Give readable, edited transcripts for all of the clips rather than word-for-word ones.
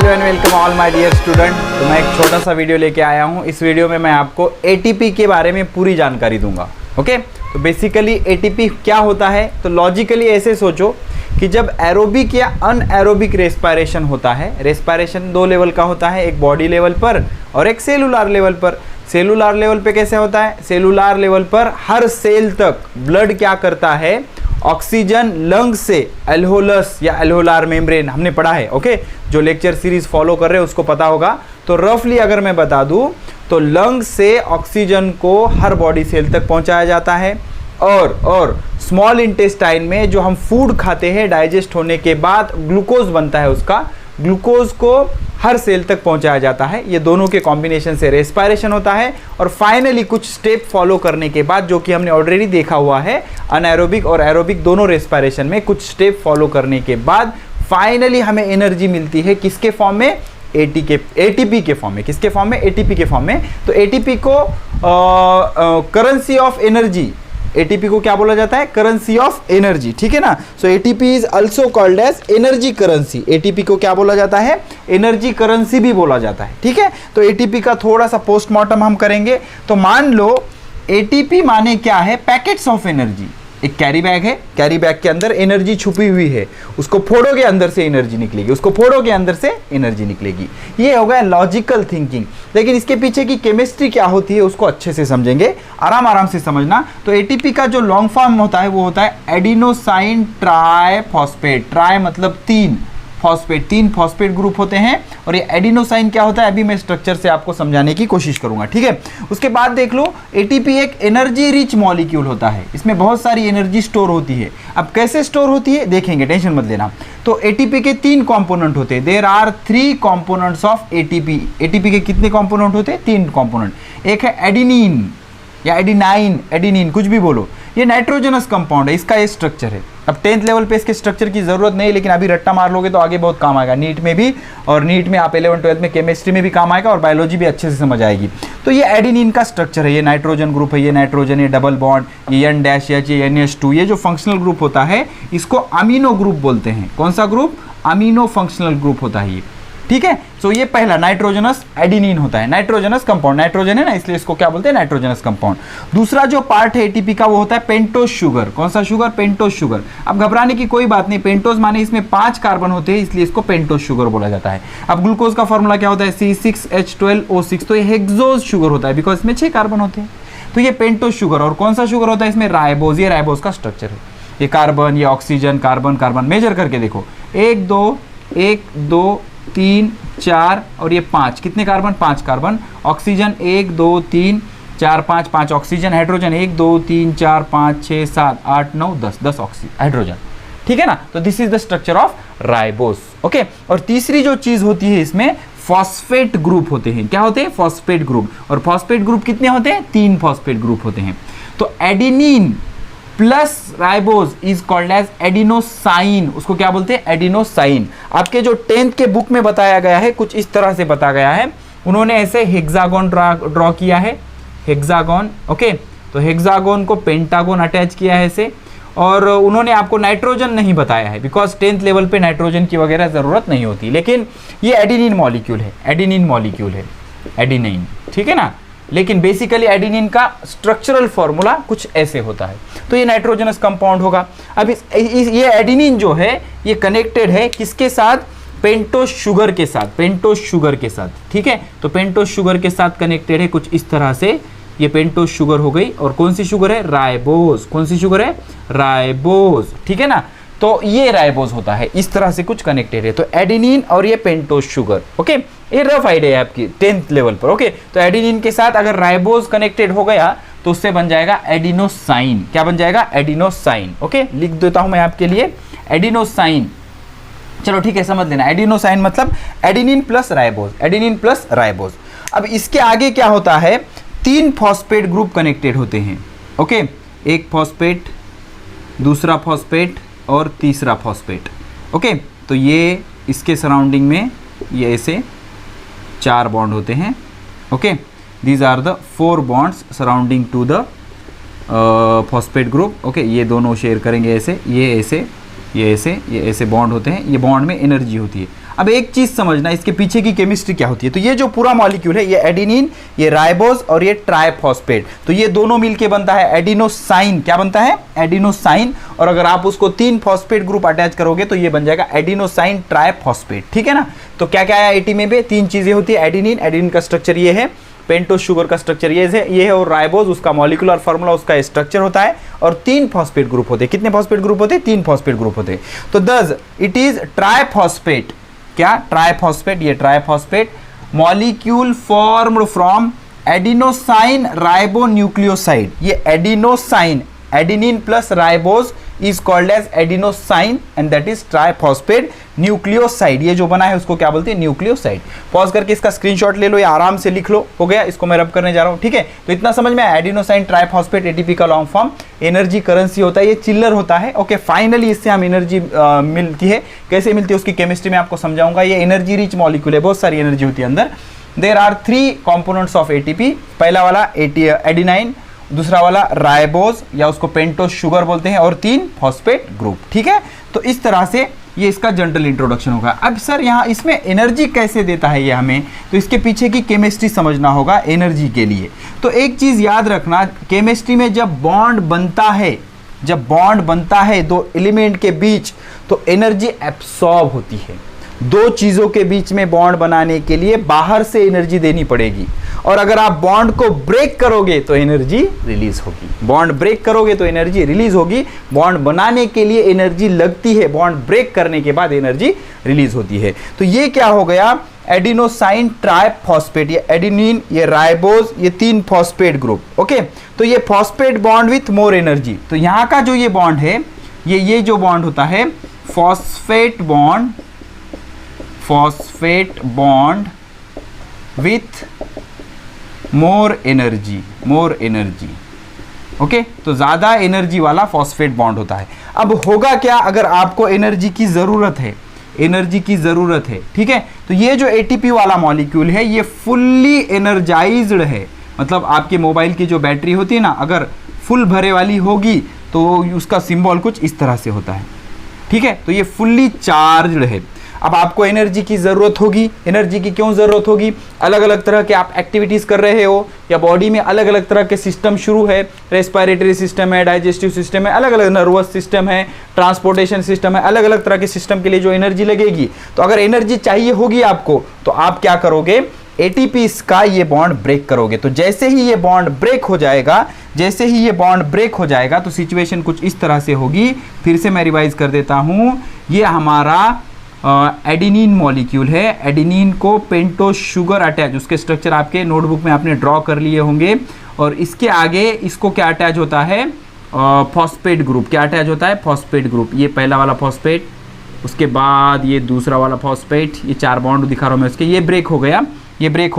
Hello and welcome all my dear student. तो मैं एक छोटा सा वीडियो लेके आया हूँ। इस वीडियो में मैं आपको एटीपी के बारे में पूरी जानकारी दूंगा। ओके, तो बेसिकली एटीपी क्या होता है, तो लॉजिकली ऐसे सोचो कि जब एरोबिक या अनएरोबिक रेस्पिरेशन होता है, रेस्पिरेशन दो लेवल का होता है, एक बॉडी लेवल पर और एक सेलुलर लेवल पर। सेलुलर लेवल पे कैसे होता है, सेलुलर लेवल पर हर सेल तक ब्लड क्या करता है, ऑक्सीजन लंग से एल्वेओलस या एल्वेओलार मेम्ब्रेन हमने पढ़ा है। ओके, जो लेक्चर सीरीज फॉलो कर रहे हैं उसको पता होगा। तो रफली अगर मैं बता दूं तो लंग से ऑक्सीजन को हर बॉडी सेल तक पहुंचाया जाता है और स्मॉल इंटेस्टाइन में जो हम फूड खाते हैं डाइजेस्ट होने के बाद ग्लूकोज बनता है, उसका ग्लूकोज को हर सेल तक पहुंचाया जाता है। ये दोनों के कॉम्बिनेशन से रेस्पिरेशन होता है और फाइनली कुछ स्टेप फॉलो करने के बाद, जो कि हमने ऑलरेडी देखा हुआ है, अनएरोबिक और एरोबिक दोनों रेस्पिरेशन में कुछ स्टेप फॉलो करने के बाद फाइनली हमें एनर्जी मिलती है। किसके फॉर्म में, एटीपी के फॉर्म में। किसके फॉर्म में, एटीपी के फॉर्म में। तो एटीपी को करेंसी ऑफ एनर्जी, एटीपी को क्या बोला जाता है, करेंसी ऑफ एनर्जी। ठीक है ना। So ATP is also called as energy currency. ATP को क्या बोला जाता है, एनर्जी करेंसी भी बोला जाता है। ठीक है, तो एटीपी का थोड़ा सा पोस्टमार्टम हम करेंगे। तो मान लो एटीपी माने क्या है, पैकेट्स ऑफ एनर्जी। एक कैरी बैग है, कैरी बैग के अंदर एनर्जी छुपी हुई है, उसको फोड़ोगे अंदर से एनर्जी निकलेगी, उसको फोड़ोगे अंदर से एनर्जी निकलेगी। ये हो गया लॉजिकल थिंकिंग। लेकिन इसके पीछे की केमिस्ट्री क्या होती है उसको अच्छे से समझेंगे, आराम से समझना। तो एटीपी का जो लॉन्ग फॉर्म होता है वो होता है एडिनोसाइन ट्राइफॉस्फेट। ट्राई मतलब तीन, फॉस्फेट, तीन फॉस्फेट ग्रुप होते हैं। और ये एडिनोसाइन क्या होता है अभी मैं स्ट्रक्चर से आपको समझाने की कोशिश करूंगा। ठीक है, उसके बाद देख लो एटीपी एक एनर्जी रिच मॉलिक्यूल होता है, इसमें बहुत सारी एनर्जी स्टोर होती है। अब कैसे स्टोर होती है देखेंगे, टेंशन मत लेना। तो एटीपी के तीन कंपोनेंट होते हैं, there are 3 components of ATP. ATP के कितने कंपोनेंट होते हैं, 3 कंपोनेंट। एक है एडिनिन या एडिनाइन, एडिनिन कुछ भी बोलो, ये नाइट्रोजनस कंपाउंड है, इसका ये स्ट्रक्चर है। अब 10th लेवल पे इसके स्ट्रक्चर की जरूरत नहीं, लेकिन अभी रट्टा मार लोगे तो आगे बहुत काम आएगा, नीट में भी। और नीट में आप 11th 12th में केमिस्ट्री में भी काम आएगा और बायोलॉजी भी अच्छे से समझ आएगी। तो ये एडिनिन का स्ट्रक्चर है, ये नाइट्रोजन ग्रुप है, ये नाइट्रोजन, ये डबल बॉन्ड, ये N-H, ये NH2, ये जो फंक्शनल ग्रुप होता है इसको अमीनो ग्रुप बोलते हैं। कौन सा ग्रुप, अमीनो फंक्शनल ग्रुप होता है ये। ठीक है, सो ये पहला नाइट्रोजनस एडिनिन होता है, नाइट्रोजनस कंपाउंड, नाइट्रोजन है ना इसलिए इसको क्या बोलते हैं, नाइट्रोजनस कंपाउंड। दूसरा जो पार्ट है एटीपी का वो होता है पेंटोज शुगर। कौन सा शुगर, पेंटोज शुगर। अब घबराने की कोई बात नहीं, पेंटोज माने इसमें 5 कार्बन होते हैं इसलिए इसको पेंटोज शुगर बोला जाता है। अब ग्लूकोज का फॉर्मूला क्या होता है, C6H12O6, तो ये हेक्सोज शुगर होता है बिकॉज इसमें 6 कार्बन होते हैं। तो ये पेंटोज शुगर। और कौन सा शुगर होता है इसमें, राइबोज, ये राइबोज का स्ट्रक्चर है। ये कार्बन, ये ऑक्सीजन, कार्बन कार्बन मेजर करके देखो, 1 2 3 4 और ये 5, कितने carbon, 5 carbon. Oxygen 1 2 3 4 5 oxygen, hydrogen 1 2 3 4 5 6 7 8 9 10 hydrogen. ठीक है ना। तो this is the structure of ribose. Okay, और तीसरी जो चीज होती है इसमें फॉस्फेट ग्रुप होते हैं। क्या होते हैं, फॉस्फेट ग्रुप। और फॉस्फेट ग्रुप कितने होते हैं, 3 फॉस्फेट ग्रुप होते हैं। तो adenine plus ribose is called as adenosine. उसको क्या बोलते हैं, एडिनोसाइन। आपके जो 10th के बुक में बताया गया है कुछ इस तरह से बताया गया है, उन्होंने ऐसे हेक्सागोन ड्रॉ किया है, हेक्सागोन। ओके, तो हेक्सागोन को पेंटागोन अटैच किया है ऐसे। और उन्होंने आपको नाइट्रोजन नहीं बताया है बिकॉज 10th लेवल पे नाइट्रोजन की वगैरह जरूरत नहीं होती। लेकिन ये एडिनिन मॉलिक्यूल है, एडिनिन मॉलिक्यूल है, एडिनिन। ठीक है ना। लेकिन बेसिकली एडिनिन का स्ट्रक्चरल फॉर्मूला कुछ ऐसे होता है। तो ये नाइट्रोजनस कंपाउंड होगा। अब ये एडिनिन जो है ये कनेक्टेड है किसके साथ, पेंटोज शुगर के साथ, पेंटोज शुगर के साथ। ठीक है, तो पेंटोज शुगर के साथ कनेक्टेड है कुछ इस तरह से। ये पेंटोज शुगर हो गई। और कौन सी शुगर है, राइबोज। कौन सी शुगर है, राइबोज। ठीक है ना। तो ये राइबोज होता है, इस तरह से कुछ कनेक्टेड है। तो एडिनिन और ये पेंटोज शुगर। ओके, ये रफ आइडिया है आपकी 10th लेवल पर। ओके, तो एडिनिन के साथ अगर राइबोज कनेक्टेड हो गया तो उससे बन जाएगा एडिनोसाइन। क्या बन जाएगा, एडिनोसाइन। ओके, लिख देता हूं मैं आपके लिए, एडिनोसाइन। चलो ठीक है, समझ लेना, एडिनोसाइन मतलब adenine plus ribose, adenine plus ribose. अब इसके आगे क्या होता है, 3 फॉस्फेट ग्रुप कनेक्टेड होते हैं। ओके, एक फॉस्फेट, दूसरा फॉस्फेट और तीसरा फॉस्फेट। ओके, तो ये इसके सराउंडिंग में ये ऐसे 4 बॉन्ड होते हैं। Okay, these are the 4 bonds surrounding to the phosphate group. Okay, ये दोनों शेयर करेंगे ऐसे, ये ऐसे, ये ऐसे बॉन्ड होते हैं, ये बॉन्ड में एनर्जी होती है। अब एक चीज़ समझना, इसके पीछे की केमिस्ट्री क्या होती है। तो ये जो पूरा मॉलिक्यूल है, ये एडिनिन, ये राइबोज और ये ट्राइफॉस्फेट, तो ये दोनों मिलके बनता है एडिनोसाइन। क्या बनता है? एडिनोसाइन। और अगर आप उसको 3 फॉस्फेट ग्रुप अटैच करोगे तो ये बन जाएगा एडिनोसाइन ट्राइफॉस्फेट। ठीक है ना। तो क्या क्या है एटीपी में? 3 चीजें होती है। एडिनिन का स्ट्रक्चर ये है, पेंटोस शुगर का स्ट्रक्चर ये है, और राइबोज उसका मॉलिक्यूलर फार्मूला, उसका स्ट्रक्चर होता है, और 3 फॉस्फेट ग्रुप होते हैं। कितने फॉस्फेट ग्रुप होते हैं? 3 फॉस्फेट ग्रुप होते हैं। तो दस इट इज ट्राइफॉस्फेट। क्या? ट्राइफॉस्फेट। ये triphosphate molecule formed from adenosine ribonucleoside. ये adenosine, adenine plus ribose is called as adenosine and that is triphosphate nucleoside. ये जो बना है उसको क्या बोलते हैं? न्यूक्लियोसाइड। पॉज करके इसका स्क्रीनशॉट ले लो या आराम से लिख लो। हो गया, इसको मैं रब करने जा रहा हूं। ठीक है, तो इतना समझ में, एडिनोसाइन ट्राइफॉस्फेट एटीपी का लॉन्ग फॉर्म। एनर्जी करेंसी होता है, ये चिल्लर होता है। ओके, फाइनली इससे हम एनर्जी मिलती है। कैसे मिलती है उसकी केमिस्ट्री में आपको समझाऊंगा। ये एनर्जी रिच मॉलिक्यूल है, बहुत सारी एनर्जी होती है अंदर। There are 3 components of ATP. पहला वाला एडिनाइन, दूसरा वाला राइबोज या उसको पेंटोस शुगर बोलते हैं, और 3 फॉस्फेट ग्रुप। ठीक है, तो इस तरह से ये इसका जनरल इंट्रोडक्शन होगा। अब सर यहाँ इसमें एनर्जी कैसे देता है ये हमें, तो इसके पीछे की केमिस्ट्री समझना होगा एनर्जी के लिए। तो एक चीज़ याद रखना, केमिस्ट्री में जब बॉन्ड बनता है 2 एलिमेंट के बीच, तो एनर्जी एब्सॉर्ब होती है। 2 चीज़ों के बीच में बॉन्ड बनाने के लिए बाहर से एनर्जी देनी पड़ेगी, और अगर आप बॉन्ड को ब्रेक करोगे तो एनर्जी रिलीज होगी। बॉन्ड ब्रेक करोगे तो एनर्जी रिलीज होगी। बॉन्ड बनाने के लिए एनर्जी लगती है, बॉन्ड ब्रेक करने के बाद एनर्जी रिलीज होती है। तो ये क्या हो गया? एडिनोसाइन ट्राइफॉस्फेट, ये एडिनिन, ये राइबोज, ये 3 फॉस्फेट ग्रुप। ओके, तो ये phosphate bond with more energy. तो यहाँ का जो ये बॉन्ड है, ये जो बॉन्ड होता है phosphate bond with more energy. Okay, तो ज्यादा एनर्जी वाला फॉस्फेट बॉन्ड होता है। अब होगा क्या अगर आपको एनर्जी की जरूरत है, ठीक है, तो ये जो एटीपी वाला मॉलिक्यूल है ये फुल्ली एनर्जाइज्ड है। मतलब आपके मोबाइल की जो बैटरी होती है ना, अगर फुल भरे वाली होगी तो उसका सिंबल कुछ इस तरह से होता है। ठीक है, तो ये फुल्ली चार्ज्ड है। अब आपको एनर्जी की ज़रूरत होगी। एनर्जी की क्यों ज़रूरत होगी? अलग अलग तरह के आप एक्टिविटीज़ कर रहे हो, या बॉडी में अलग अलग तरह के सिस्टम शुरू है। रेस्पिरेटरी सिस्टम है, डाइजेस्टिव सिस्टम है, अलग अलग नर्वस सिस्टम है, ट्रांसपोर्टेशन सिस्टम है, अलग अलग तरह के सिस्टम के लिए जो एनर्जी लगेगी। तो अगर एनर्जी चाहिए होगी आपको, तो आप क्या करोगे? एटीपी का ये बॉन्ड ब्रेक करोगे। तो जैसे ही ये बॉन्ड ब्रेक हो जाएगा, तो सिचुएशन कुछ इस तरह से होगी। फिर से मैं रिवाइज कर देता हूं। ये हमारा एडिनिन मॉलिक्यूल है। एडिनिन को पेंटोस शुगर अटैच, उसके स्ट्रक्चर आपके नोटबुक में आपने ड्रॉ कर लिए होंगे। और इसके आगे इसको क्या अटैच होता है? Phosphate group. क्या अटैच होता है? Phosphate group. ये पहला वाला फॉस्फेट, उसके बाद ये दूसरा वाला फॉस्फेट, ये 4 बॉन्ड दिखा रहा हूँ मैं उसके। ये ब्रेक हो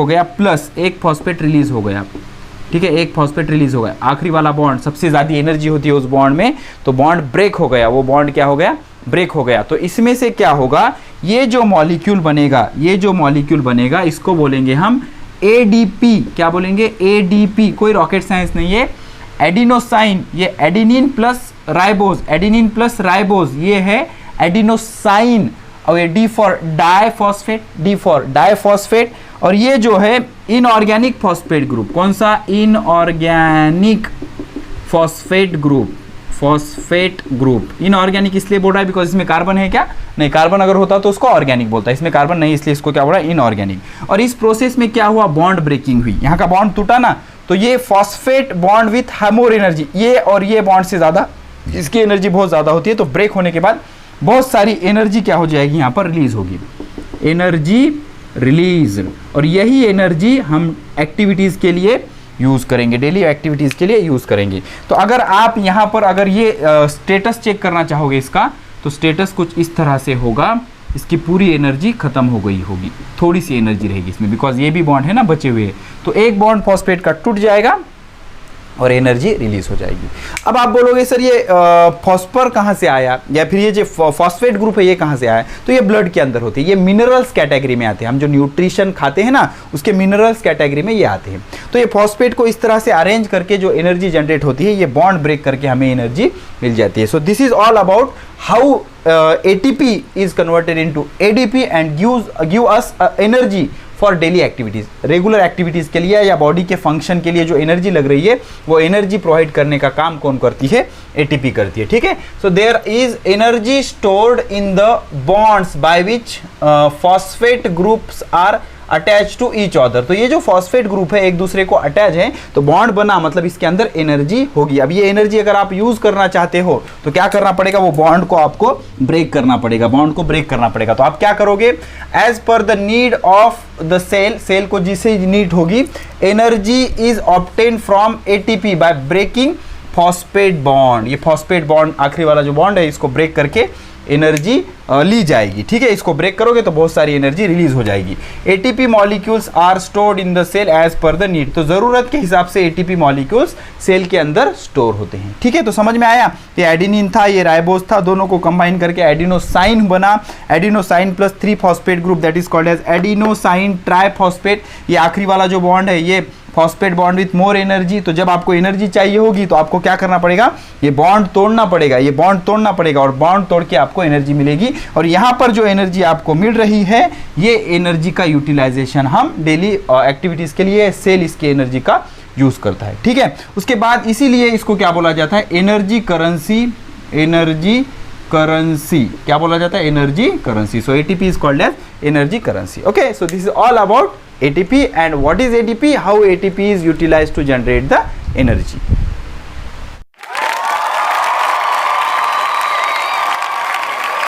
गया, प्लस एक फॉस्फेट रिलीज हो गया। ठीक है, एक फॉस्फेट रिलीज हो गया। आखिरी वाला बॉन्ड, सबसे ज़्यादा एनर्जी होती है उस बॉन्ड में, तो बॉन्ड ब्रेक हो गया। वो बॉन्ड क्या हो गया? ब्रेक हो गया। तो इसमें से क्या होगा? ये जो मॉलिक्यूल बनेगा इसको बोलेंगे हम एडीपी। क्या बोलेंगे? एडीपी। कोई रॉकेट साइंस नहीं है। एडिनोसाइन, ये एडिनिन प्लस राइबोज, ये है एडिनोसाइन। और ये डी फॉर डाइफॉस्फेट। और ये जो है इनऑर्गेनिक फॉस्फेट ग्रुप। कौन सा? Inorganic phosphate group. इनऑर्गेनिक इसलिए बोल रहा है बिकॉज इसमें कार्बन है क्या? नहीं, कार्बन अगर होता तो उसको ऑर्गेनिक बोलता है। इसमें कार्बन नहीं, इसलिए इसको क्या बोल रहा है? इनऑर्गेनिक। और इस प्रोसेस में क्या हुआ? बॉन्ड ब्रेकिंग हुई। यहाँ का बॉन्ड टूटा ना, तो ये phosphate bond with more energy, ये और ये बॉन्ड से ज़्यादा, इसकी एनर्जी बहुत ज़्यादा होती है। तो ब्रेक होने के बाद बहुत सारी एनर्जी क्या हो जाएगी? यहाँ पर रिलीज होगी, एनर्जी रिलीज। और यही एनर्जी हम एक्टिविटीज़ के लिए यूज़ करेंगे, डेली एक्टिविटीज़ के लिए यूज़ करेंगे। तो अगर आप यहाँ पर अगर ये स्टेटस चेक करना चाहोगे इसका, तो स्टेटस कुछ इस तरह से होगा। इसकी पूरी एनर्जी खत्म हो गई होगी, थोड़ी सी एनर्जी रहेगी इसमें, बिकॉज ये भी बॉन्ड है ना बचे हुए। तो एक बॉन्ड फॉस्फेट का टूट जाएगा और एनर्जी रिलीज हो जाएगी। अब आप बोलोगे सर ये फॉस्फर कहाँ से आया, या फिर ये जो फॉस्फेट ग्रुप है ये कहाँ से आया? तो ये ब्लड के अंदर होती है, ये मिनरल्स कैटेगरी में आते हैं। हम जो न्यूट्रिशन खाते हैं ना, उसके मिनरल्स कैटेगरी में ये आते हैं। तो ये फॉस्फेट को इस तरह से अरेंज करके जो एनर्जी जनरेट होती है, ये बॉन्ड ब्रेक करके हमें एनर्जी मिल जाती है। सो this is all about how ATP is converted into ADP and give us energy for daily activities, regular activities के लिए या बॉडी के फंक्शन के लिए जो एनर्जी लग रही है, वो एनर्जी प्रोवाइड करने का काम कौन करती है? ATP करती है। ठीक है, so there is energy stored in the bonds by which phosphate groups are attach to each other. तो ये जो फॉस्फेट ग्रुप है एक दूसरे को अटैच है, तो बॉन्ड बना मतलब इसके अंदर एनर्जी होगी। अब ये एनर्जी अगर आप यूज करना चाहते हो तो क्या करना पड़ेगा? वो बॉन्ड को आपको ब्रेक करना पड़ेगा, बॉन्ड को ब्रेक करना पड़ेगा। तो आप क्या करोगे? As per the need of the cell, cell को जिसे नीड होगी, energy is obtain from ATP by breaking phosphate bond. ये फॉस्फेट बॉन्ड आखिरी वाला जो बॉन्ड है, इसको ब्रेक करके एनर्जी ली जाएगी। ठीक है, इसको ब्रेक करोगे तो बहुत सारी एनर्जी रिलीज हो जाएगी। ATP molecules are stored in the cell as per the need. तो जरूरत के हिसाब से ATP मॉलिक्यूल्स सेल के अंदर स्टोर होते हैं। ठीक है, तो समझ में आया? ये एडेनिन था, ये राइबोस था, दोनों को कंबाइन करके एडिनोसाइन बना। Adenosine plus 3 phosphate group that is called as adenosine triphosphate. ये आखिरी वाला जो बॉन्ड है, ये phosphate bond with more energy. तो जब आपको एनर्जी चाहिए होगी तो आपको क्या करना पड़ेगा? ये बॉन्ड तोड़ना पड़ेगा, ये बॉन्ड तोड़ना पड़ेगा और बॉन्ड तोड़ के आपको एनर्जी मिलेगी। और यहाँ पर जो एनर्जी आपको मिल रही है, ये एनर्जी का यूटिलाइजेशन हम डेली एक्टिविटीज के लिए सेल इसके एनर्जी का यूज करता है। ठीक है, उसके बाद इसीलिए इसको क्या बोला जाता है? Energy currency. एनर्जी करेंसी क्या बोला जाता है? Energy currency. So ATP is called as energy currency. Okay, so this is all about ATP and what is ATP, how ATP is utilized to generate the energy.